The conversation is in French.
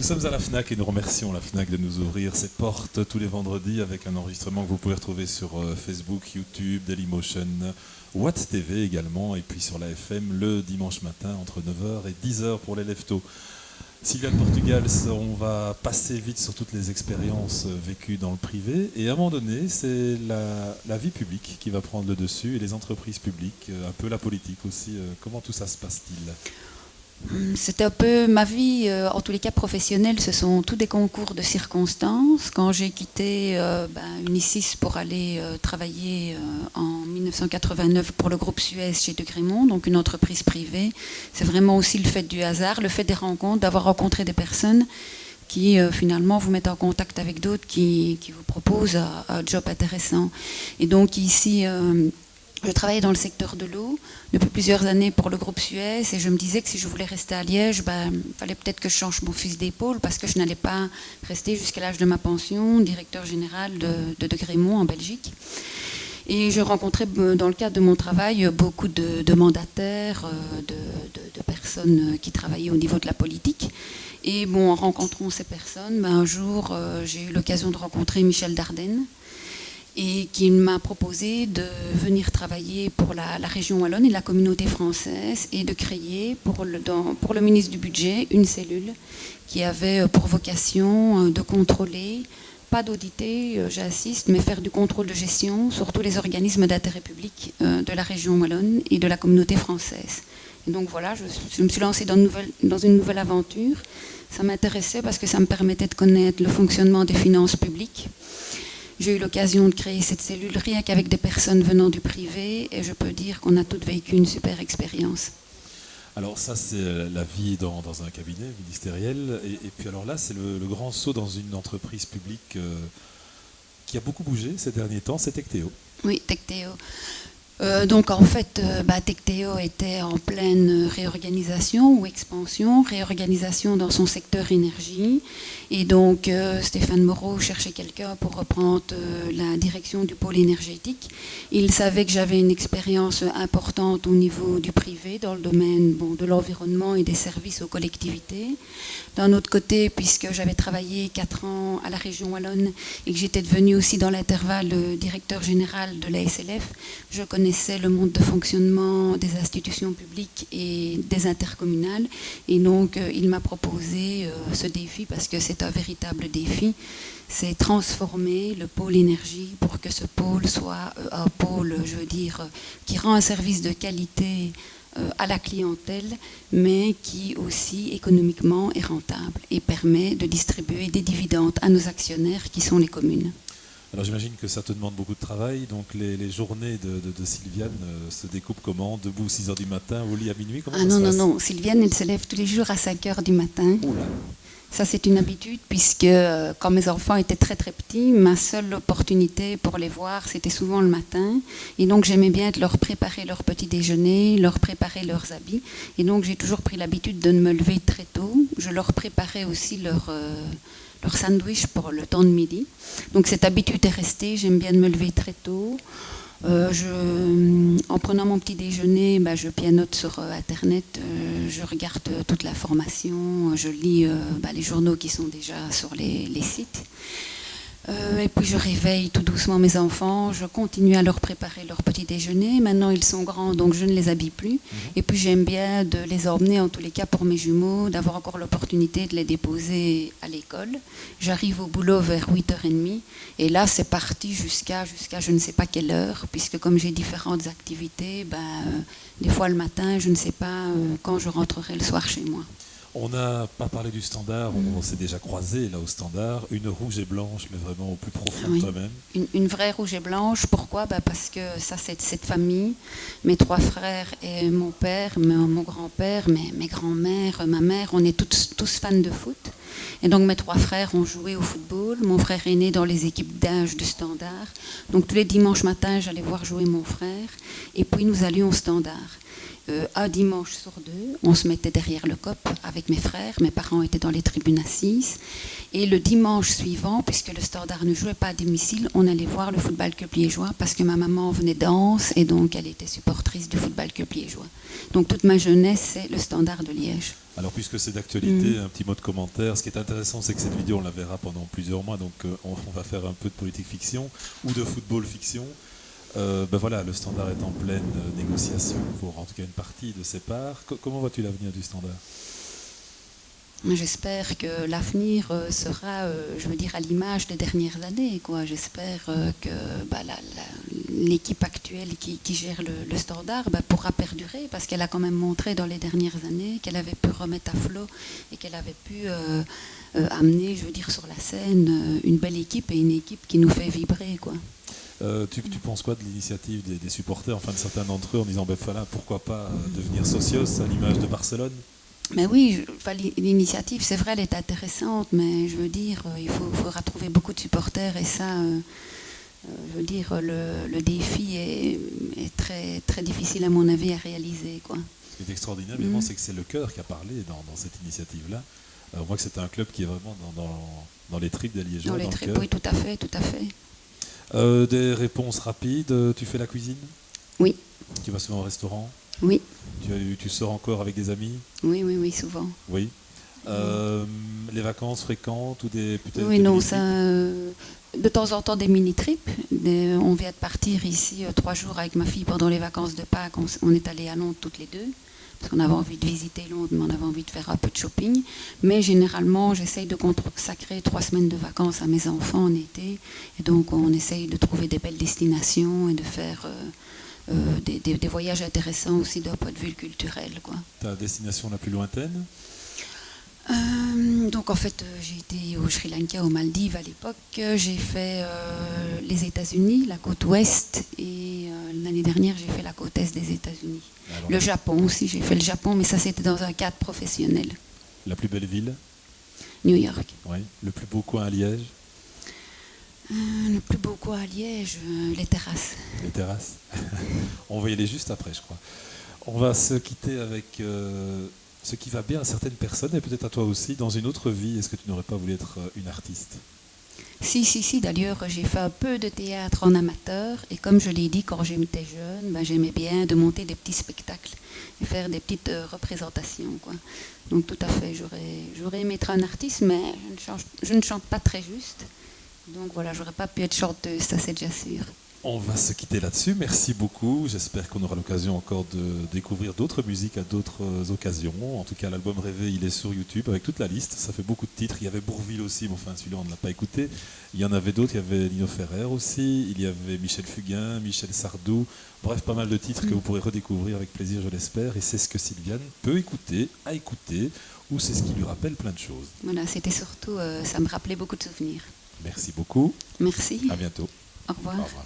sommes à la FNAC et nous remercions la FNAC de nous ouvrir ses portes tous les vendredis avec un enregistrement que vous pouvez retrouver sur Facebook, YouTube, Dailymotion, Watt TV également, et puis sur la FM le dimanche matin entre 9h et 10h pour les leftos. Sylviane Portugals, on va passer vite sur toutes les expériences vécues dans le privé, et à un moment donné, c'est la vie publique qui va prendre le dessus, et les entreprises publiques, un peu la politique aussi. Comment tout ça se passe-t-il ? C'était un peu ma vie, en tous les cas professionnelle, ce sont tous des concours de circonstances. Quand j'ai quitté Unisys pour aller travailler en 1989 pour le groupe Suez chez De Grémont, donc une entreprise privée, c'est vraiment aussi le fait du hasard, le fait des rencontres, d'avoir rencontré des personnes qui finalement vous mettent en contact avec d'autres qui vous proposent un job intéressant. Et donc ici... je travaillais dans le secteur de l'eau depuis plusieurs années pour le groupe Suez et je me disais que si je voulais rester à Liège, il fallait peut-être que je change mon fusil d'épaule parce que je n'allais pas rester jusqu'à l'âge de ma pension, directeur général de Grémont en Belgique. Et je rencontrais dans le cadre de mon travail beaucoup de mandataires, de personnes qui travaillaient au niveau de la politique. Et en rencontrant ces personnes, un jour j'ai eu l'occasion de rencontrer Michel Dardenne, et qui m'a proposé de venir travailler pour la région wallonne et la communauté française et de créer pour le ministre du Budget une cellule qui avait pour vocation de contrôler, pas d'auditer, j'insiste, mais faire du contrôle de gestion sur tous les organismes d'intérêt public de la région wallonne et de la communauté française. Et donc voilà, je me suis lancée dans une nouvelle aventure. Ça m'intéressait parce que ça me permettait de connaître le fonctionnement des finances publiques. J'ai eu l'occasion de créer cette cellule rien qu'avec des personnes venant du privé et je peux dire qu'on a toutes vécu une super expérience. Alors ça, c'est la vie dans un cabinet ministériel. Et puis alors là, c'est le grand saut dans une entreprise publique qui a beaucoup bougé ces derniers temps, c'est Tecteo. Oui, Tecteo. Donc en fait, Tecteo était en pleine réorganisation ou expansion, réorganisation dans son secteur énergie. Et donc Stéphane Moreau cherchait quelqu'un pour reprendre la direction du pôle énergétique. Il savait que j'avais une expérience importante au niveau du privé, dans le domaine de l'environnement et des services aux collectivités. D'un autre côté, puisque j'avais travaillé 4 ans à la région wallonne et que j'étais devenue aussi dans l'intervalle directeur général de la SLF, je connaissais le monde de fonctionnement des institutions publiques et des intercommunales. Et donc, il m'a proposé ce défi parce que c'est un véritable défi. C'est transformer le pôle énergie pour que ce pôle soit un pôle, qui rend un service de qualité à la clientèle, mais qui aussi économiquement est rentable et permet de distribuer des dividendes à nos actionnaires qui sont les communes. Alors j'imagine que ça te demande beaucoup de travail, donc les journées de Sylviane se découpent comment? Debout 6h du matin, au lit à minuit? Non, Sylviane elle se lève tous les jours à 5h du matin. Oula. Ça, c'est une habitude, puisque quand mes enfants étaient très très petits, ma seule opportunité pour les voir, c'était souvent le matin. Et donc, j'aimais bien leur préparer leur petit déjeuner, leur préparer leurs habits. Et donc, j'ai toujours pris l'habitude de me lever très tôt. Je leur préparais aussi leur sandwich pour le temps de midi. Donc, cette habitude est restée. J'aime bien de me lever très tôt. En prenant mon petit déjeuner, je pianote sur Internet, je regarde toute la formation, je lis les journaux qui sont déjà sur les sites. Et puis je réveille tout doucement mes enfants, je continue à leur préparer leur petit déjeuner. Maintenant ils sont grands, donc je ne les habille plus. Et puis j'aime bien de les emmener, en tous les cas pour mes jumeaux, d'avoir encore l'opportunité de les déposer à l'école. J'arrive au boulot vers 8h30 et là c'est parti jusqu'à je ne sais pas quelle heure, puisque comme j'ai différentes activités, des fois le matin, je ne sais pas quand je rentrerai le soir chez moi. On n'a pas parlé du standard, on s'est déjà croisé là au standard, une rouge et blanche, mais vraiment au plus profond de toi-même. Une vraie rouge et blanche, pourquoi? Parce que ça, c'est cette famille, mes 3 frères et mon père, mon grand-père, mes grands-mères, ma mère, on est tous fans de foot. Et donc mes 3 frères ont joué au football, mon frère aîné dans les équipes d'âge du standard. Donc tous les dimanches matins, j'allais voir jouer mon frère, et puis nous allions au standard. un dimanche sur deux, on se mettait derrière le COP avec mes frères. Mes parents étaient dans les tribunes assises. Et le dimanche suivant, puisque le Standard ne jouait pas à domicile, on allait voir le football club liégeois parce que ma maman venait d'Anse et donc elle était supportrice du football club liégeois. Donc toute ma jeunesse, c'est le Standard de Liège. Alors puisque c'est d'actualité, un petit mot de commentaire. Ce qui est intéressant, c'est que cette vidéo, on la verra pendant plusieurs mois, donc on va faire un peu de politique fiction ou de football fiction. Voilà, le Standard est en pleine négociation pour en tout cas une partie de ses parts. Comment vois-tu l'avenir du Standard ? J'espère que l'avenir sera, je veux dire, à l'image des dernières années, quoi. J'espère que l'équipe actuelle qui gère le Standard pourra perdurer, parce qu'elle a quand même montré dans les dernières années qu'elle avait pu remettre à flot et qu'elle avait pu amener, je veux dire, sur la scène une belle équipe et une équipe qui nous fait vibrer, quoi. Tu penses quoi de l'initiative des supporters, enfin de certains d'entre eux, en disant voilà, pourquoi pas devenir socios à l'image de Barcelone ? Mais oui, l'initiative, c'est vrai, elle est intéressante, mais je veux dire, il faudra trouver beaucoup de supporters et ça, je veux dire, le défi est très, très difficile à mon avis à réaliser, quoi. Ce qui est extraordinaire, évidemment, c'est que c'est le cœur qui a parlé dans cette initiative-là. On voit que c'est un club qui est vraiment dans les tripes des Liégeois. Dans les tripes, oui, tout à fait, tout à fait. Des réponses rapides. Tu fais la cuisine ? Oui. Tu vas souvent au restaurant ? Oui. Tu sors encore avec des amis ? Oui, souvent. Oui. Les vacances fréquentes ou peut-être oui, non, ça, de temps en temps des mini-trips. On vient de partir ici 3 jours avec ma fille pendant les vacances de Pâques. On est allés à Londres toutes les deux, parce qu'on avait envie de visiter Londres, mais on avait envie de faire un peu de shopping. Mais généralement, j'essaye de consacrer 3 semaines de vacances à mes enfants en été. Et donc, on essaye de trouver des belles destinations et de faire des voyages intéressants aussi d'un point de vue culturel, quoi. Ta destination la plus lointaine ? Donc en fait, j'ai été au Sri Lanka, aux Maldives à l'époque. J'ai fait les États-Unis, la côte ouest, et l'année dernière, j'ai fait la côte est des États-Unis. Alors, le Japon aussi, j'ai fait le Japon, mais ça c'était dans un cadre professionnel. La plus belle ville ? New York. Oui. Le plus beau coin à Liège ? Le plus beau coin à Liège, les terrasses. Les terrasses. On va y aller juste après, je crois. On va se quitter avec ce qui va bien à certaines personnes, et peut-être à toi aussi, dans une autre vie. Est-ce que tu n'aurais pas voulu être une artiste ? Si. D'ailleurs, j'ai fait un peu de théâtre en amateur. Et comme je l'ai dit, quand j'étais jeune, j'aimais bien de monter des petits spectacles et faire des petites représentations, quoi. Donc tout à fait, j'aurais aimé être un artiste, mais je ne chante pas très juste. Donc voilà, j'aurais pas pu être chanteuse, ça c'est déjà sûr. On va se quitter là-dessus. Merci beaucoup. J'espère qu'on aura l'occasion encore de découvrir d'autres musiques à d'autres occasions. En tout cas, l'album Rêver, il est sur YouTube avec toute la liste. Ça fait beaucoup de titres. Il y avait Bourvil aussi, mais enfin celui-là on ne l'a pas écouté. Il y en avait d'autres. Il y avait Lino Ferrer aussi. Il y avait Michel Fugain, Michel Sardou. Bref, pas mal de titres que vous pourrez redécouvrir avec plaisir, je l'espère. Et c'est ce que Sylviane peut écouter, à écouter, ou c'est ce qui lui rappelle plein de choses. Voilà, c'était surtout, ça me rappelait beaucoup de souvenirs. Merci beaucoup. Merci. À bientôt. Au revoir. Au revoir.